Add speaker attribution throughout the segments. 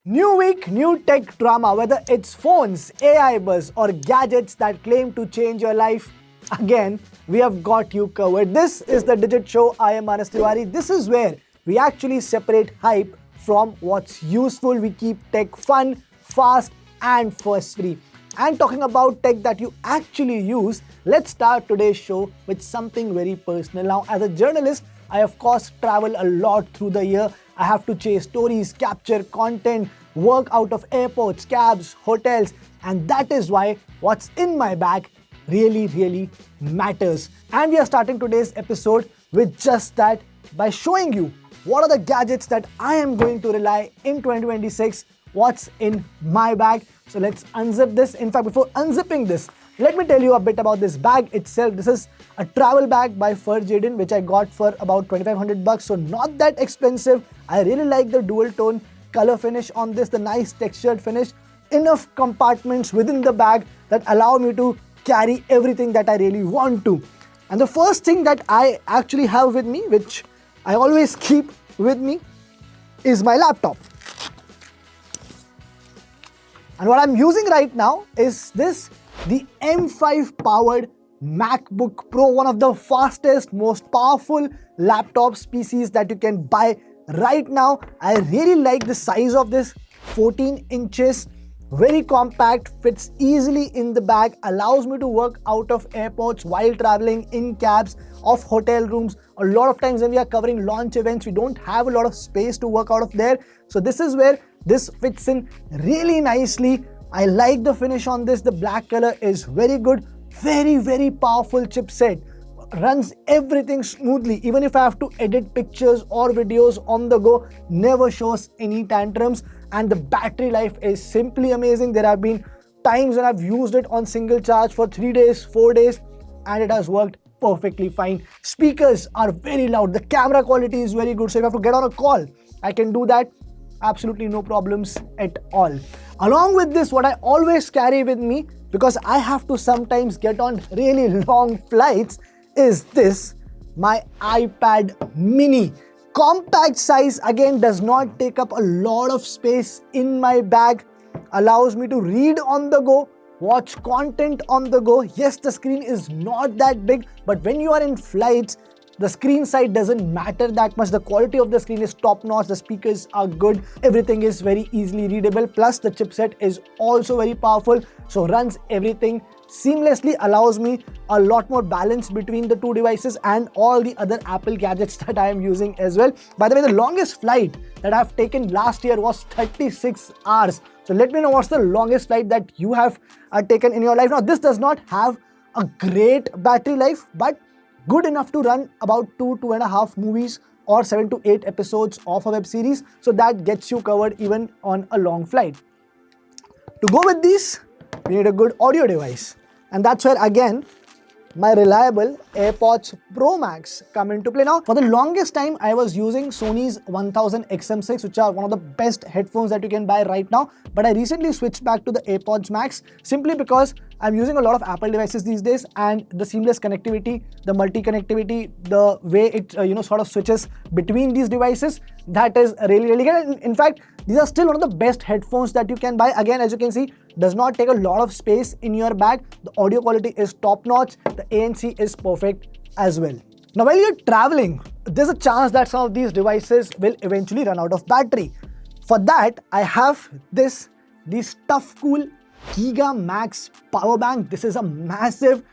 Speaker 1: New week, new tech drama, whether it's phones, AI buzz, or gadgets that claim to change your life. Again, we have got you covered. This is the Digit Show. I am Manas Tiwari. This is where we actually separate hype from what's useful. We keep tech fun, fast, and first free. And talking about tech that you actually use, let's start today's show with something very personal. Now, as a journalist, I of course travel a lot through the year. I have to chase stories, capture content, work out of airports, cabs, hotels, and that is why what's in my bag really matters. And we are starting today's episode with just that by showing you what are the gadgets that I am going to rely in 2026, what's in my bag. So let's unzip this. In fact, before unzipping this, let me tell you a bit about this bag itself. This is a travel bag by Fur Jaden, which I got for about 2,500 bucks. So not that expensive. I really like the dual tone color finish on this, the nice textured finish. Enough compartments within the bag that allow me to carry everything that I really want to. And the first thing that I actually have with me, which I always keep with me, is my laptop. And what I'm using right now is this, the M5 powered MacBook Pro, one of the fastest, most powerful laptops, PCs that you can buy right now. I really like the size of this, 14 inches, very compact, fits easily in the bag, allows me to work out of airports while traveling, in cabs, off hotel rooms. A lot of times when we are covering launch events, we don't have a lot of space to work out of there. So this is where this fits in really nicely. I like the finish on this. The black color is very good. Very powerful chipset. Runs everything smoothly. Even if I have to edit pictures or videos on the go, never shows any tantrums. And the battery life is simply amazing. There have been times when I've used it on single charge for 3 days, 4 days, and it has worked perfectly fine. Speakers are very loud. The camera quality is very good. So if I have to get on a call, I can do that. Absolutely no problems at all. Along with this, what I always carry with me, because I have to sometimes get on really long flights, is this, my iPad mini. Compact size, again, does not take up a lot of space in my bag. Allows me to read on the go, watch content on the go. Yes, the screen is not that big, but when you are in flights, the screen size doesn't matter that much. The quality of the screen is top notch. The speakers are good. Everything is very easily readable. Plus the chipset is also very powerful. So runs everything seamlessly, allows me a lot more balance between the two devices and all the other Apple gadgets that I am using as well. By the way, the longest flight that I've taken last year was 36 hours. So let me know what's the longest flight that you have taken in your life. Now, this does not have a great battery life, but good enough to run about 2.5 movies or 7 to 8 episodes of a web series. So that gets you covered even on a long flight. To go with these, we need a good audio device. And that's where, again, my reliable AirPods Pro Max come into play. Now, for the longest time, I was using Sony's 1000 XM6, which are one of the best headphones that you can buy right now. But I recently switched back to the AirPods Max simply because I'm using a lot of Apple devices these days, and the seamless connectivity, the multi-connectivity, the way it sort of switches between these devices, that is really good. In fact, these are still one of the best headphones that you can buy. Again, as you can see, does not take a lot of space in your bag. The audio quality is top notch. The ANC is perfect as well. Now, while you're traveling, there's a chance that some of these devices will eventually run out of battery. For that, I have the StuffCool Giga Max power bank. This is a massive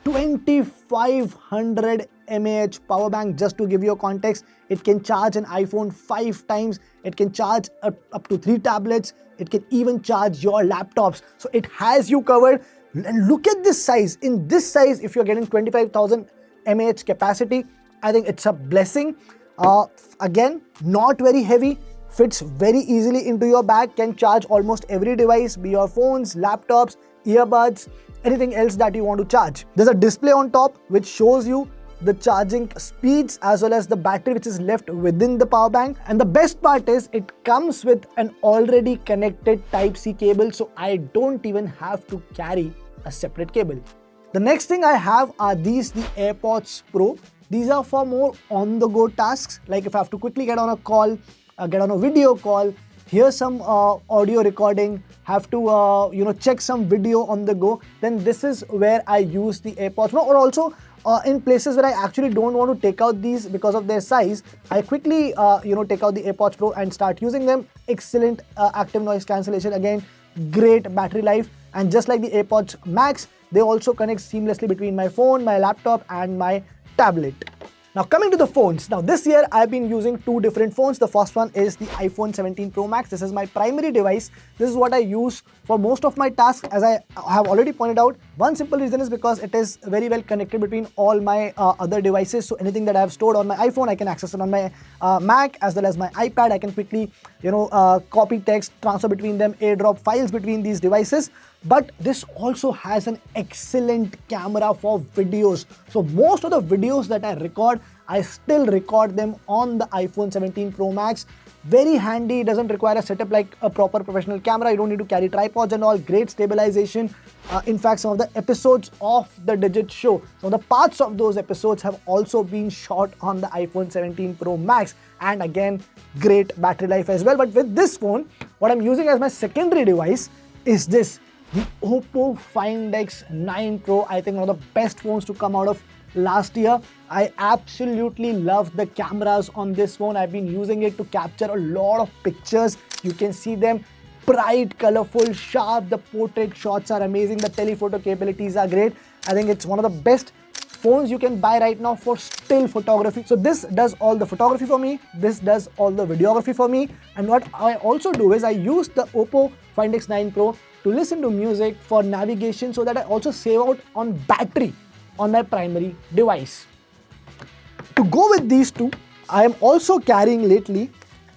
Speaker 1: 2500 mAh power bank. Just to give you a context, it can charge an iPhone 5 times. It can charge up to 3 tablets. It can even charge your laptops. So it has you covered. And look at this size. In this size, if you're getting 25,000 mAh capacity, I think it's a blessing. Again, not very heavy. Fits very easily into your bag, can charge almost every device, be your phones, laptops, earbuds, anything else that you want to charge. There's a display on top which shows you the charging speeds as well as the battery which is left within the power bank. And the best part is it comes with an already connected Type-C cable, so I don't even have to carry a separate cable. The next thing I have are the AirPods Pro. These are for more on-the-go tasks, like if I have to quickly get on a call, get on a video call, hear some audio recording, have to check some video on the go, then this is where I use the AirPods Pro. Or also in places where I actually don't want to take out these because of their size, I quickly take out the AirPods Pro and start using them. Excellent active noise cancellation, again great battery life, and just like the AirPods Max, they also connect seamlessly between my phone, my laptop and my tablet. Now coming to the phones. Now this year I've been using two different phones. The first one is the iPhone 17 Pro Max. This is my primary device. This is what I use for most of my tasks, as I have already pointed out. One simple reason is because it is very well connected between all my other devices. So anything that I have stored on my iPhone, I can access it on my Mac as well as my iPad. I can quickly copy text, transfer between them, airdrop files between these devices. But this also has an excellent camera for videos. So most of the videos that I record, I still record them on the iPhone 17 Pro Max. Very handy, doesn't require a setup like a proper professional camera. You don't need to carry tripods and all. Great stabilization. In fact, some of the episodes of the Digit Show, some of the parts of those episodes have also been shot on the iPhone 17 Pro Max. And again, great battery life as well. But with this phone, what I'm using as my secondary device is this, the Oppo Find X9 Pro. I think one of the best phones to come out of last year. I absolutely love the cameras on this phone. I've been using it to capture a lot of pictures. You can see them bright, colorful, sharp. The portrait shots are amazing. The telephoto capabilities are great. I think it's one of the best phones you can buy right now for still photography. So this does all the photography for me. This does all the videography for me. And what I also do is I use the Oppo Find X9 Pro to listen to music, for navigation, so that I also save out on battery on my primary device. To go with these two, I am also carrying lately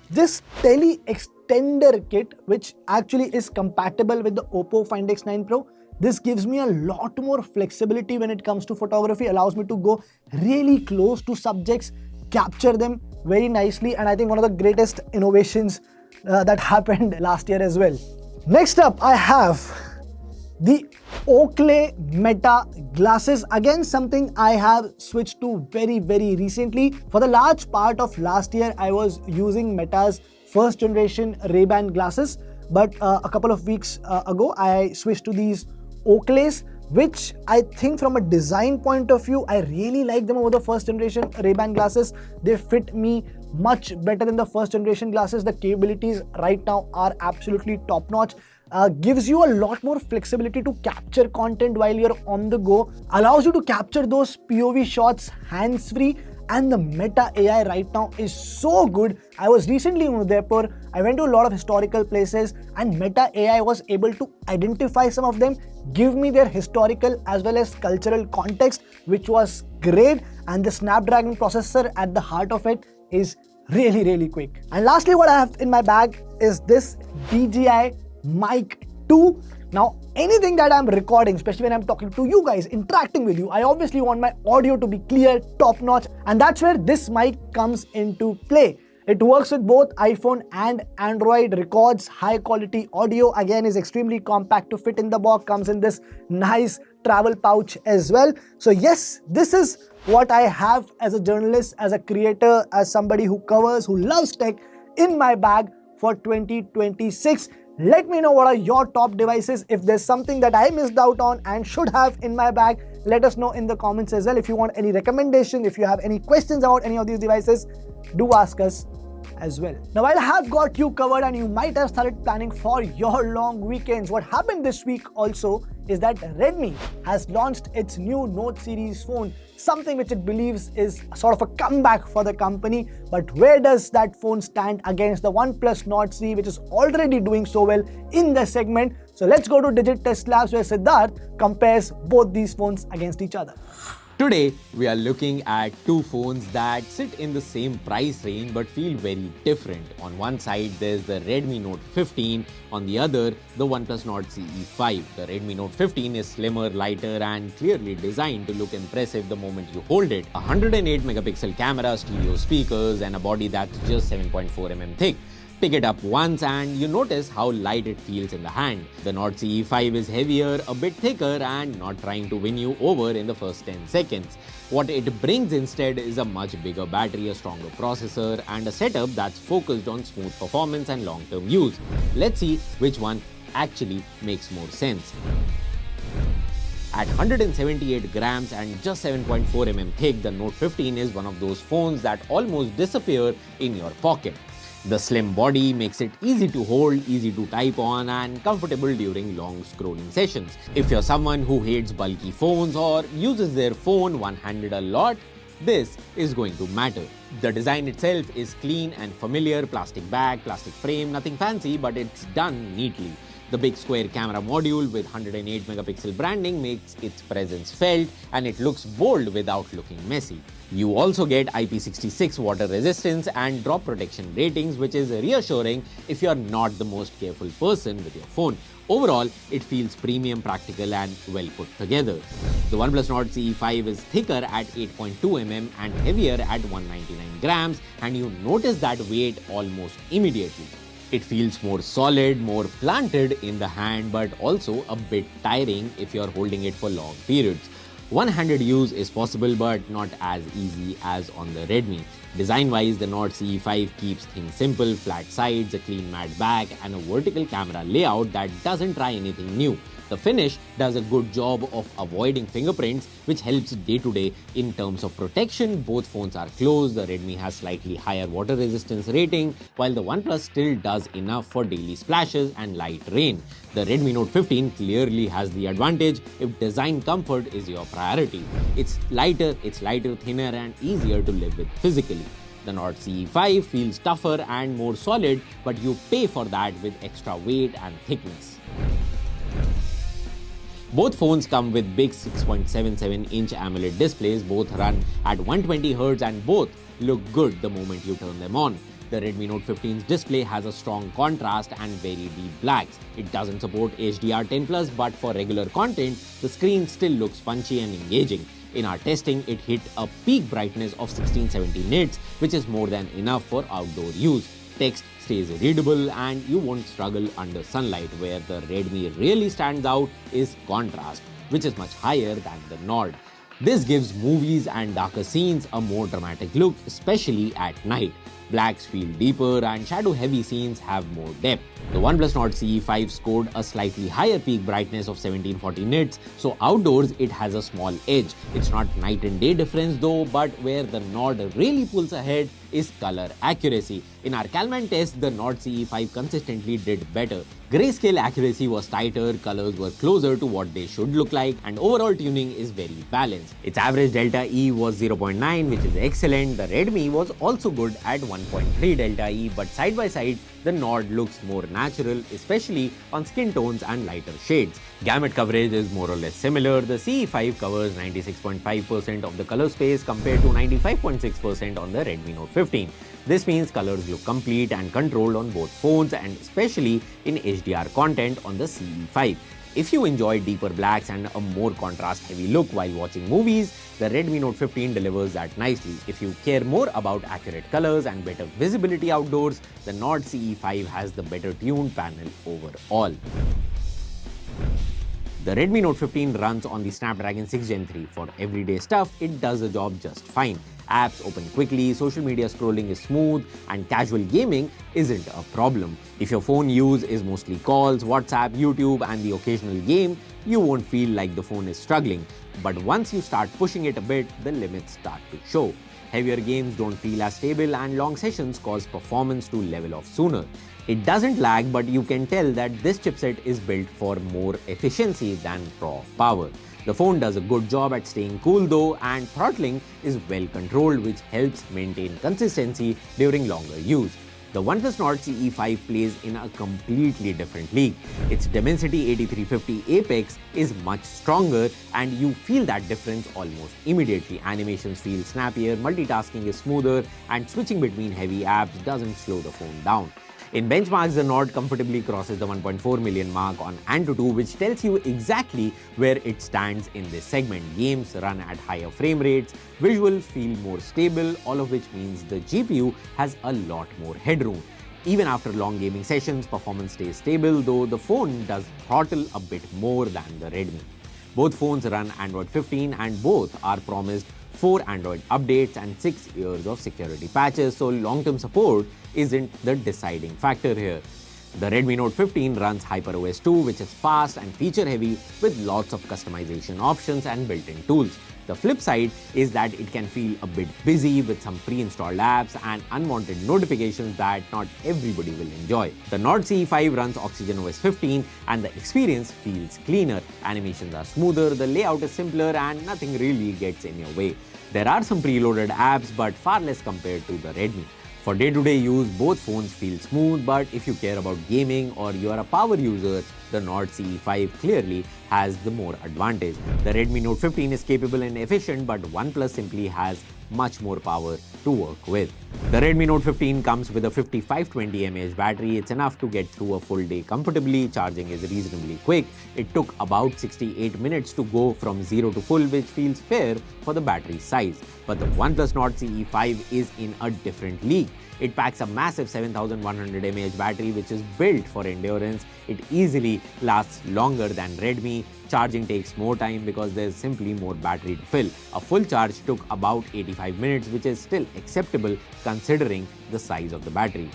Speaker 1: this tele extender kit, which actually is compatible with the Oppo Find X9 Pro. This gives me a lot more flexibility when it comes to photography, allows me to go really close to subjects, capture them very nicely, and I think one of the greatest innovations that happened last year as well. Next up, I have the Oakley Meta glasses. Again, something I have switched to very recently. For the large part of last year, I was using Meta's first generation Ray-Ban glasses, but a couple of weeks ago, I switched to these Oakleys, which I think from a design point of view, I really like them over the first generation Ray-Ban glasses. They fit me much better than the first generation glasses. The capabilities right now are absolutely top notch. Gives you a lot more flexibility to capture content while you're on the go, allows you to capture those POV shots hands-free, and the Meta AI right now is so good. I was recently in Udaipur. I went to a lot of historical places, and Meta AI was able to identify some of them, give me their historical as well as cultural context, which was great. And the Snapdragon processor at the heart of it is really quick. And lastly, what I have in my bag is this DJI Mic 2. Now, anything that I'm recording, especially when I'm talking to you guys, interacting with you, I obviously want my audio to be clear, top notch, and that's where this mic comes into play. It works with both iPhone and Android, records high quality audio, again is extremely compact to fit in the box, comes in this nice travel pouch as well. So yes, this is what I have as a journalist, as a creator, as somebody who covers, who loves tech, in my bag for 2026. Let me know what are your top devices. If there's something that I missed out on and should have in my bag, let us know in the comments as well. If you want any recommendation, if you have any questions about any of these devices, do ask us as well. Now, while I have got you covered and you might have started planning for your long weekends, what happened this week also is that Redmi has launched its new Note series phone, something which it believes is sort of a comeback for the company. But where does that phone stand against the OnePlus Nord CE, which is already doing so well in the segment? So let's go to Digit Test Labs, where Siddharth compares both these phones against each other.
Speaker 2: Today, we are looking at two phones that sit in the same price range but feel very different. On one side, there's the Redmi Note 15, on the other, the OnePlus Nord CE 5. The Redmi Note 15 is slimmer, lighter and clearly designed to look impressive the moment you hold it. A 108 megapixel camera, stereo speakers and a body that's just 7.4 mm thick. Pick it up once and you notice how light it feels in the hand. The Nord CE5 is heavier, a bit thicker, and not trying to win you over in the first 10 seconds. What it brings instead is a much bigger battery, a stronger processor, and a setup that's focused on smooth performance and long-term use. Let's see which one actually makes more sense. At 178 grams and just 7.4 mm thick, the Note 15 is one of those phones that almost disappear in your pocket. The slim body makes it easy to hold, easy to type on, and comfortable during long scrolling sessions. If you're someone who hates bulky phones or uses their phone one-handed a lot, this is going to matter. The design itself is clean and familiar, plastic bag, plastic frame, nothing fancy, but it's done neatly. The big square camera module with 108 megapixel branding makes its presence felt, and it looks bold without looking messy. You also get IP66 water resistance and drop protection ratings, which is reassuring if you're not the most careful person with your phone. Overall, it feels premium, practical, and well put together. The OnePlus Nord CE5 is thicker at 8.2 mm and heavier at 199 grams, and you notice that weight almost immediately. It feels more solid, more planted in the hand, but also a bit tiring if you're holding it for long periods. One-handed use is possible, but not as easy as on the Redmi. Design-wise, the Nord CE5 keeps things simple: flat sides, a clean matte back, and a vertical camera layout that doesn't try anything new. The finish does a good job of avoiding fingerprints, which helps day-to-day. In terms of protection, both phones are closed. The Redmi has slightly higher water resistance rating, while the OnePlus still does enough for daily splashes and light rain. The Redmi Note 15 clearly has the advantage if design comfort is your priority. It's lighter, thinner, and easier to live with physically. The Nord CE5 feels tougher and more solid, but you pay for that with extra weight and thickness. Both phones come with big 6.77-inch AMOLED displays, both run at 120Hz, and both look good the moment you turn them on. The Redmi Note 15's display has a strong contrast and very deep blacks. It doesn't support HDR10+, but for regular content, the screen still looks punchy and engaging. In our testing, it hit a peak brightness of 1670 nits, which is more than enough for outdoor use. Text stays readable and you won't struggle under sunlight. Where the Redmi really stands out is contrast, which is much higher than the Nord. This gives movies and darker scenes a more dramatic look, especially at night. Blacks feel deeper and shadow-heavy scenes have more depth. The OnePlus Nord CE5 scored a slightly higher peak brightness of 1740 nits, so outdoors it has a small edge. It's not night and day difference though, but where the Nord really pulls ahead is color accuracy. In our Calman test, the Nord CE5 consistently did better. Grayscale accuracy was tighter, colors were closer to what they should look like, and overall tuning is very balanced. Its average delta E was 0.9, which is excellent. The Redmi was also good at 1.3 delta E, but side by side, the Nord looks more natural, especially on skin tones and lighter shades. Gamut coverage is more or less similar. The CE5 covers 96.5% of the color space compared to 95.6% on the Redmi Note 15. This means colors look complete and controlled on both phones, and especially in HDR content on the CE5. If you enjoy deeper blacks and a more contrast-heavy look while watching movies, the Redmi Note 15 delivers that nicely. If you care more about accurate colors and better visibility outdoors, the Nord CE5 has the better tuned panel overall. The Redmi Note 15 runs on the Snapdragon 6 Gen 3. For everyday stuff, it does the job just fine. Apps open quickly, social media scrolling is smooth, and casual gaming isn't a problem. If your phone use is mostly calls, WhatsApp, YouTube, and the occasional game, you won't feel like the phone is struggling. But once you start pushing it a bit, the limits start to show. Heavier games don't feel as stable, and long sessions cause performance to level off sooner. It doesn't lag, but you can tell that this chipset is built for more efficiency than raw power. The phone does a good job at staying cool though, and throttling is well controlled, which helps maintain consistency during longer use. The OnePlus Nord CE5 plays in a completely different league. Its Dimensity 8350 Apex is much stronger, and you feel that difference almost immediately. Animations feel snappier, multitasking is smoother, and switching between heavy apps doesn't slow the phone down. In benchmarks, the Nord comfortably crosses the 1.4 million mark on Antutu, which tells you exactly where it stands in this segment. Games run at higher frame rates, visuals feel more stable, all of which means the GPU has a lot more headroom. Even after long gaming sessions, performance stays stable, though the phone does throttle a bit more than the Redmi. Both phones run Android 15 and both are promised 4 Android updates and 6 years of security patches, so long-term support isn't the deciding factor here. The Redmi Note 15 runs HyperOS 2, which is fast and feature-heavy with lots of customization options and built-in tools. The flip side is that it can feel a bit busy with some pre-installed apps and unwanted notifications that not everybody will enjoy. The Nord CE5 runs Oxygen OS 15 and the experience feels cleaner. Animations are smoother, the layout is simpler and nothing really gets in your way. There are some preloaded apps but far less compared to the Redmi. For day-to-day use, both phones feel smooth, but if you care about gaming or you are a power user, the Nord CE5 clearly has the more advantage. The Redmi Note 15 is capable and efficient, but OnePlus simply has much more power to work with. The Redmi Note 15 comes with a 5520 mAh battery. It's enough to get through a full day comfortably. Charging is reasonably quick. It took about 68 minutes to go from 0 to full, which feels fair for the battery size. But the OnePlus Nord CE5 is in a different league. It packs a massive 7100 mAh battery which is built for endurance. It easily lasts longer than Redmi. Charging takes more time because there's simply more battery to fill. A full charge took about 85 minutes, which is still acceptable considering the size of the battery.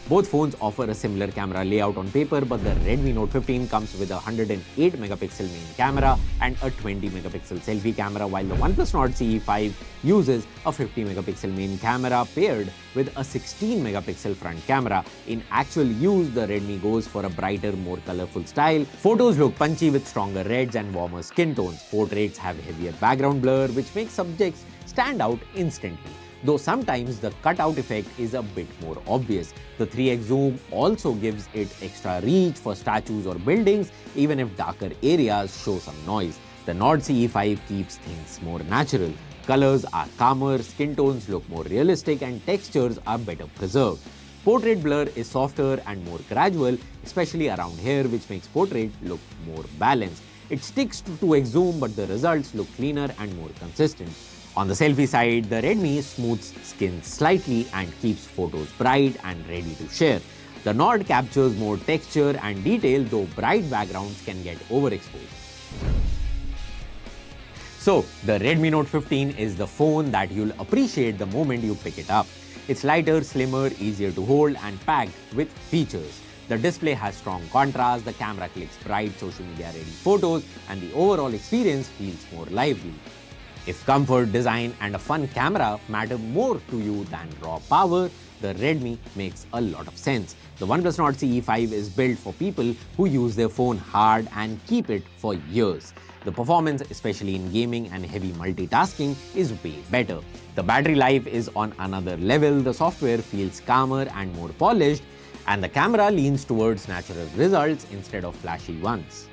Speaker 2: Both phones offer a similar camera layout on paper, but the Redmi Note 15 comes with a 108 megapixel main camera and a 20 megapixel selfie camera, while the OnePlus Nord CE5 uses a 50 megapixel main camera paired with a 16 megapixel front camera. In actual use, the Redmi goes for a brighter, more colorful style. Photos look punchy with stronger reds and warmer skin tones. Portraits have heavier background blur, which makes subjects stand out instantly, though sometimes the cutout effect is a bit more obvious. The 3x zoom also gives it extra reach for statues or buildings, even if darker areas show some noise. The Nord CE5 keeps things more natural. Colors are calmer, skin tones look more realistic, and textures are better preserved. Portrait blur is softer and more gradual, especially around here, which makes portrait look more balanced. It sticks to 2x zoom, but the results look cleaner and more consistent. On the selfie side, the Redmi smooths skin slightly and keeps photos bright and ready to share. The Nord captures more texture and detail, though bright backgrounds can get overexposed. So, the Redmi Note 15 is the phone that you'll appreciate the moment you pick it up. It's lighter, slimmer, easier to hold, and packed with features. The display has strong contrast, the camera clicks bright social media ready photos, and the overall experience feels more lively. If comfort, design, and a fun camera matter more to you than raw power, the Redmi makes a lot of sense. The OnePlus Nord CE5 is built for people who use their phone hard and keep it for years. The performance, especially in gaming and heavy multitasking, is way better. The battery life is on another level, the software feels calmer and more polished, and the camera leans towards natural results instead of flashy ones.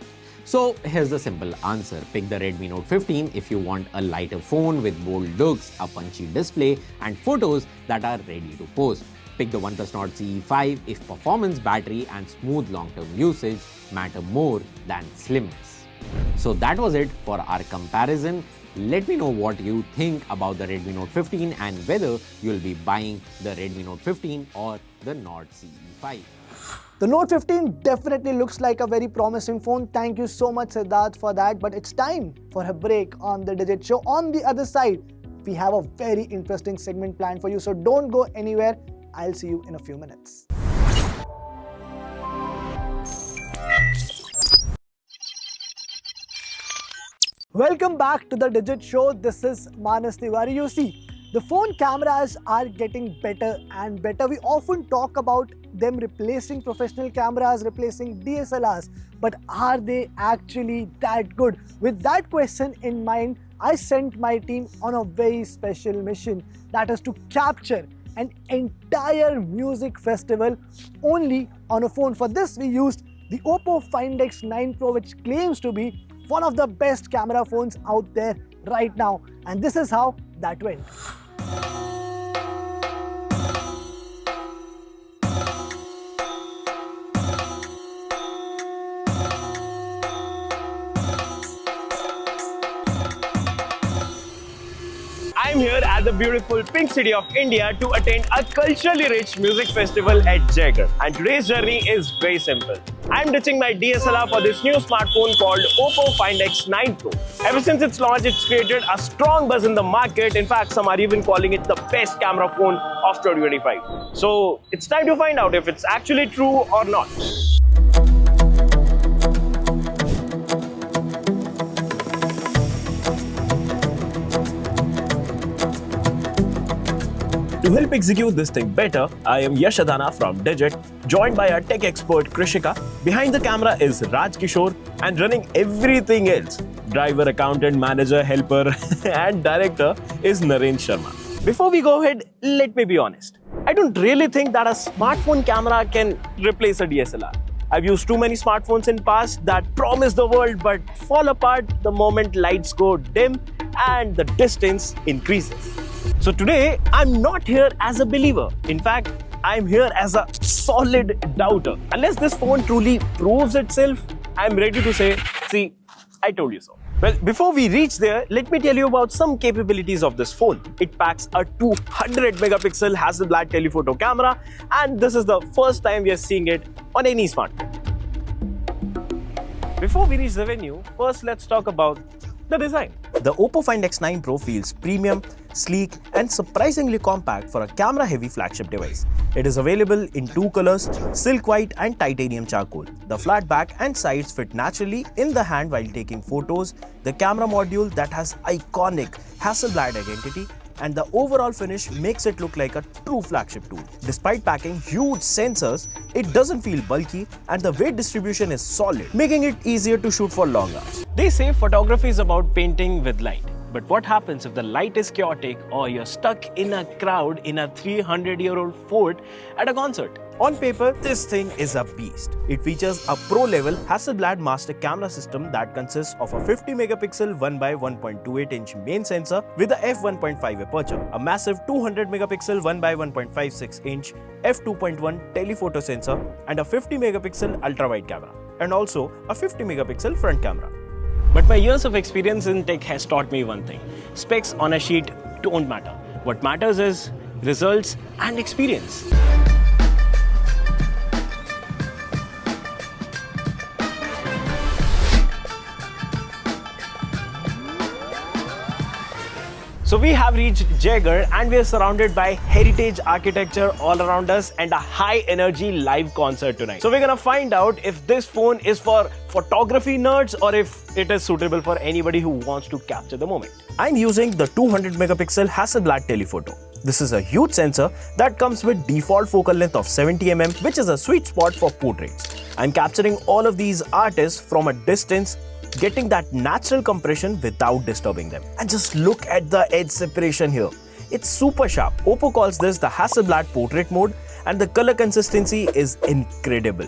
Speaker 2: So here's the simple answer. Pick the Redmi Note 15 if you want a lighter phone with bold looks, a punchy display, and photos that are ready to post. Pick the OnePlus Nord CE5 if performance, battery, and smooth long-term usage matter more than slimness. So that was it for our comparison. Let me know what you think about the Redmi Note 15 and whether you'll be buying the Redmi Note 15 or the Nord CE5.
Speaker 1: The Note 15 definitely looks like a very promising phone. Thank you so much, Siddharth, for that. But it's time for a break on the Digit Show. On the other side, we have a very interesting segment planned for you. So don't go anywhere. I'll see you in a few minutes. Welcome back to the Digit Show. This is Manas Tiwari. You see, the phone cameras are getting better and better. We often talk about them replacing professional cameras, replacing DSLRs, but are they actually that good? With that question in mind, I sent my team on a very special mission, that is to capture an entire music festival only on a phone. For this, we used the Oppo Find X9 Pro, which claims to be one of the best camera phones out there right now. And this is how that went.
Speaker 3: I'm here at the beautiful Pink City of India to attend a culturally rich music festival at Jaigarh. And today's journey is very simple. I'm ditching my DSLR for this new smartphone called Oppo Find X9 Pro. Ever since its launch, it's created a strong buzz in the market. In fact, some are even calling it the best camera phone of 2025. So it's time to find out if it's actually true or not. To help execute this thing better, I am Yash Adhana from Digit, joined by our tech expert Krishika. Behind the camera is Raj Kishore, and running everything else, driver, accountant, manager, helper and director, is Naren Sharma. Before we go ahead, let me be honest. I don't really think that a smartphone camera can replace a DSLR. I've used too many smartphones in past that promise the world but fall apart the moment lights go dim and the distance increases. So today, I'm not here as a believer. In fact, I'm here as a solid doubter. Unless this phone truly proves itself, I'm ready to say, see, I told you so. Well, before we reach there, let me tell you about some capabilities of this phone. It packs a 200 megapixel Hasselblad telephoto camera, and this is the first time we are seeing it on any smartphone. Before we reach the venue, first let's talk about the design. The Oppo Find X9 Pro feels premium, sleek and surprisingly compact for a camera-heavy flagship device. It is available in two colors, silk white and titanium charcoal. The flat back and sides fit naturally in the hand while taking photos. The camera module that has iconic Hasselblad identity and the overall finish makes it look like a true flagship tool. Despite packing huge sensors, it doesn't feel bulky and the weight distribution is solid, making it easier to shoot for long hours. They say photography is about painting with light. But what happens if the light is chaotic or you're stuck in a crowd in a 300-year-old fort at a concert? On paper, this thing is a beast. It features a pro-level Hasselblad master camera system that consists of a 50-megapixel 1x1.28-inch main sensor with a f1.5 aperture, a massive 200-megapixel 1x1.56-inch f2.1 telephoto sensor, and a 50-megapixel ultra-wide camera, and also a 50-megapixel front camera. But my years of experience in tech has taught me one thing. Specs on a sheet don't matter. What matters is results and experience. So we have reached Jaigarh and we are surrounded by heritage architecture all around us and a high energy live concert tonight. So we're gonna find out if this phone is for photography nerds or if it is suitable for anybody who wants to capture the moment. I'm using the 200 megapixel Hasselblad telephoto. This is a huge sensor that comes with default focal length of 70 mm, which is a sweet spot for portraits. I'm capturing all of these artists from a distance, getting that natural compression without disturbing them. And just look at the edge separation here. It's super sharp. Oppo calls this the Hasselblad portrait mode and the color consistency is incredible.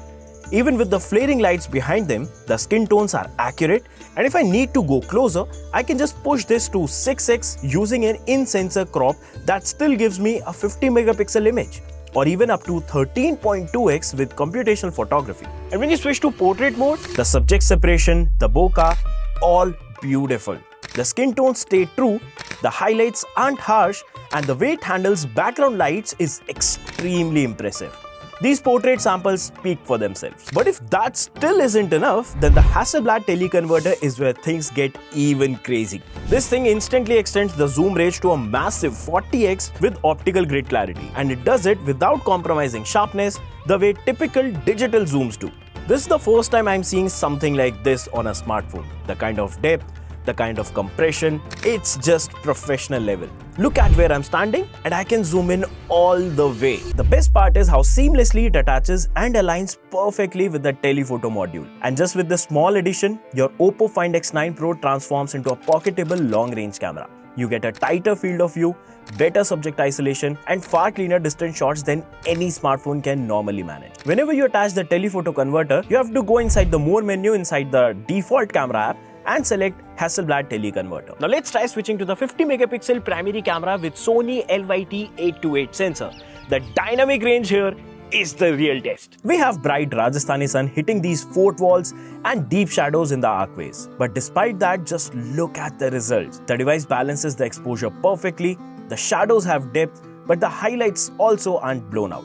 Speaker 3: Even with the flaring lights behind them, the skin tones are accurate, and if I need to go closer, I can just push this to 6x using an in-sensor crop that still gives me a 50 megapixel image, or even up to 13.2x with computational photography. And when you switch to portrait mode, the subject separation, the bokeh, all beautiful. The skin tones stay true, the highlights aren't harsh, and the way it handles background lights is extremely impressive. These portrait samples speak for themselves. But if that still isn't enough, then the Hasselblad teleconverter is where things get even crazy. This thing instantly extends the zoom range to a massive 40x with optical grade clarity, and it does it without compromising sharpness the way typical digital zooms do. This is the first time I'm seeing something like this on a smartphone. The kind of depth, the kind of compression, it's just professional level. Look at where I'm standing and I can zoom in all the way. The best part is how seamlessly it attaches and aligns perfectly with the telephoto module. And just with this small addition, your Oppo Find X9 Pro transforms into a pocketable long-range camera. You get a tighter field of view, better subject isolation, and far cleaner distant shots than any smartphone can normally manage. Whenever you attach the telephoto converter, you have to go inside the More menu inside the default camera app and select Hasselblad teleconverter. Now let's try switching to the 50 megapixel primary camera with Sony LYT 828 sensor. The dynamic range here is the real test. We have bright Rajasthani sun hitting these fort walls and deep shadows in the archways. But despite that, just look at the results. The device balances the exposure perfectly, the shadows have depth, but the highlights also aren't blown out.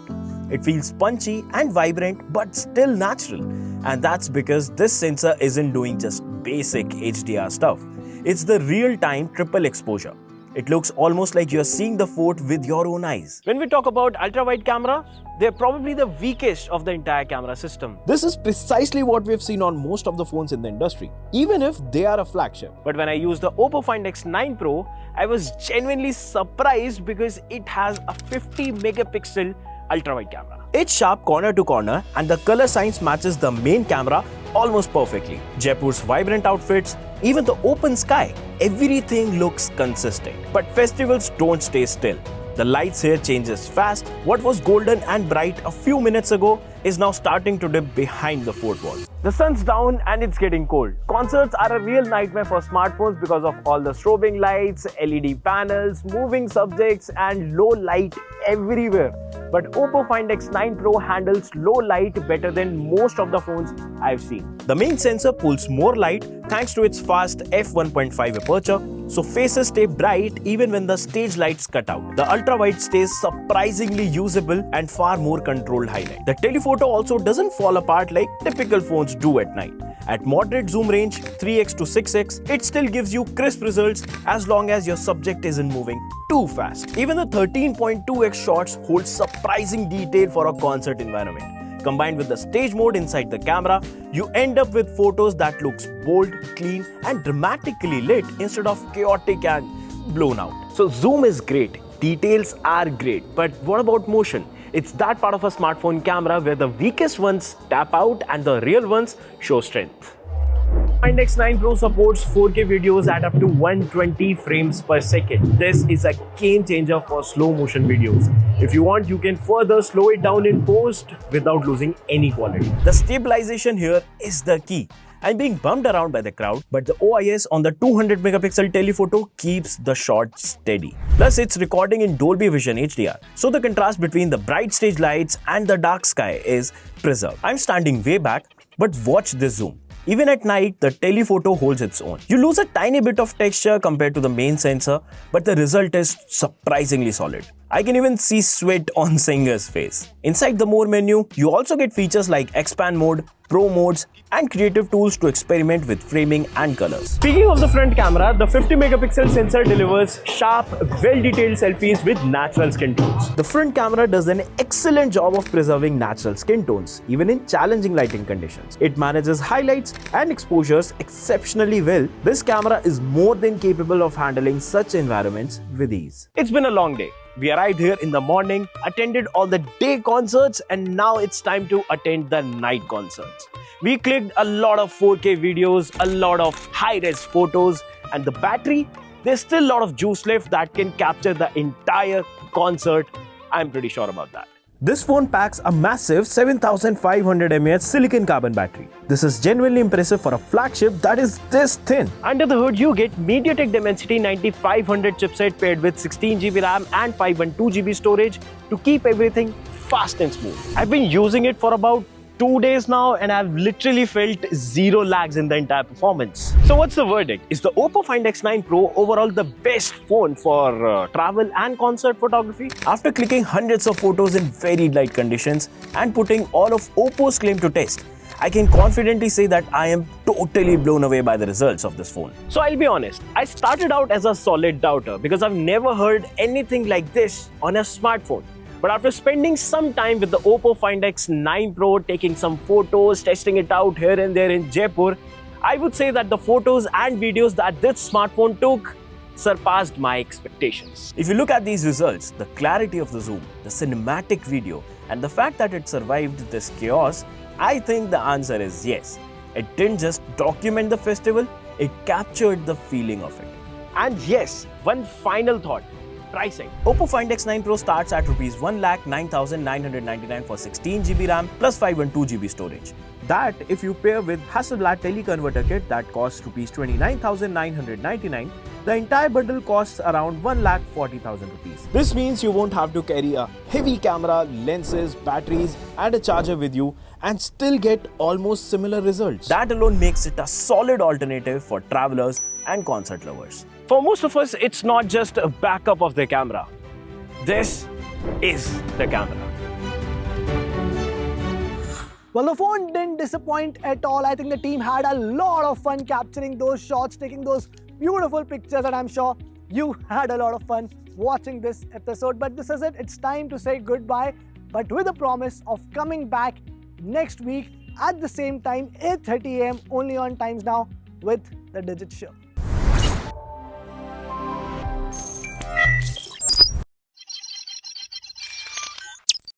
Speaker 3: It feels punchy and vibrant but still natural. And that's because this sensor isn't doing just basic HDR stuff. It's the real-time triple exposure. It looks almost like you're seeing the fort with your own eyes.
Speaker 4: When we talk about ultra-wide camera, they're probably the weakest of the entire camera system.
Speaker 3: This is precisely what we've seen on most of the phones in the industry, even if they are a flagship.
Speaker 4: But when I used the Oppo Find X9 Pro, I was genuinely surprised because it has a 50 megapixel ultra-wide camera.
Speaker 3: It's sharp corner to corner and the color science matches the main camera almost perfectly. Jaipur's vibrant outfits, even the open sky, everything looks consistent. But festivals don't stay still. The lights here changes fast. What was golden and bright a few minutes ago is now starting to dip behind the fort wall.
Speaker 4: The sun's down and it's getting cold. Concerts are a real nightmare for smartphones because of all the strobing lights, LED panels, moving subjects and low light everywhere. But Oppo Find X9 Pro handles low light better than most of the phones I've seen.
Speaker 3: The main sensor pulls more light thanks to its fast f1.5 aperture, so faces stay bright even when the stage lights cut out. The ultra-wide stays surprisingly usable and far more controlled highlight. The telephoto also doesn't fall apart like typical phones do at night. At moderate zoom range, 3x to 6x, it still gives you crisp results as long as your subject isn't moving too fast. Even the 13.2x shots hold surprising detail for a concert environment. Combined with the stage mode inside the camera, you end up with photos that looks bold, clean and dramatically lit instead of chaotic and blown out.
Speaker 4: So zoom is great, details are great, but what about motion? It's that part of a smartphone camera where the weakest ones tap out and the real ones show strength. Find X9 Pro supports 4K videos at up to 120 frames per second. This is a game changer for slow motion videos. If you want, you can further slow it down in post without losing any quality.
Speaker 3: The stabilization here is the key. I'm being bumped around by the crowd, but the OIS on the 200 megapixel telephoto keeps the shot steady. Plus, it's recording in Dolby Vision HDR, so the contrast between the bright stage lights and the dark sky is preserved. I'm standing way back, but watch this zoom. Even at night, the telephoto holds its own. You lose a tiny bit of texture compared to the main sensor, but the result is surprisingly solid. I can even see sweat on singer's face. Inside the More menu, you also get features like Expand Mode, Pro Modes, and creative tools to experiment with framing and colors.
Speaker 4: Speaking of the front camera, the 50 megapixel sensor delivers sharp, well-detailed selfies with natural skin tones.
Speaker 3: The front camera does an excellent job of preserving natural skin tones, even in challenging lighting conditions. It manages highlights and exposures exceptionally well. This camera is more than capable of handling such environments with ease.
Speaker 4: It's been a long day. We arrived here in the morning, attended all the day concerts, and now it's time to attend the night concerts. We clicked a lot of 4K videos, a lot of high-res photos, and the battery, there's still a lot of juice left that can capture the entire concert. I'm pretty sure about that.
Speaker 3: This phone packs a massive 7500 mAh silicon carbon battery. This is genuinely impressive for a flagship that is this thin.
Speaker 4: Under the hood, you get MediaTek Dimensity 9500 chipset paired with 16GB RAM and 512GB storage to keep everything fast and smooth. I've been using it for about 2 days now and I've literally felt zero lags in the entire performance. So what's the verdict? Is the Oppo Find X9 Pro overall the best phone for travel and concert photography?
Speaker 3: After clicking hundreds of photos in very light conditions and putting all of Oppo's claim to test, I can confidently say that I am totally blown away by the results of this phone.
Speaker 4: So I'll be honest, I started out as a solid doubter because I've never heard anything like this on a smartphone. But after spending some time with the Oppo Find X9 Pro, taking some photos, testing it out here and there in Jaipur, I would say that the photos and videos that this smartphone took surpassed my expectations.
Speaker 3: If you look at these results, the clarity of the zoom, the cinematic video, and the fact that it survived this chaos, I think the answer is yes. It didn't just document the festival, it captured the feeling of it.
Speaker 4: And yes, one final thought. Pricing.
Speaker 3: Oppo Find X9 Pro starts at Rs 1,09,999 for 16GB RAM plus 512GB storage. That, if you pair with Hasselblad teleconverter kit that costs Rs 29,999,
Speaker 4: The entire bundle costs around 1,40,000 rupees. This means you won't have to carry a heavy camera, lenses, batteries and a charger with you and still get almost similar results.
Speaker 3: That alone makes it a solid alternative for travelers and concert lovers. For most of us, it's not just a backup of the camera. This is the camera.
Speaker 1: Well, the phone didn't disappoint at all. I think the team had a lot of fun capturing those shots, taking those beautiful pictures, and I'm sure you had a lot of fun watching this episode. But this is it. It's time to say goodbye, but with a promise of coming back next week at the same time, 8:30 a.m. only on Times Now with the Digit Show.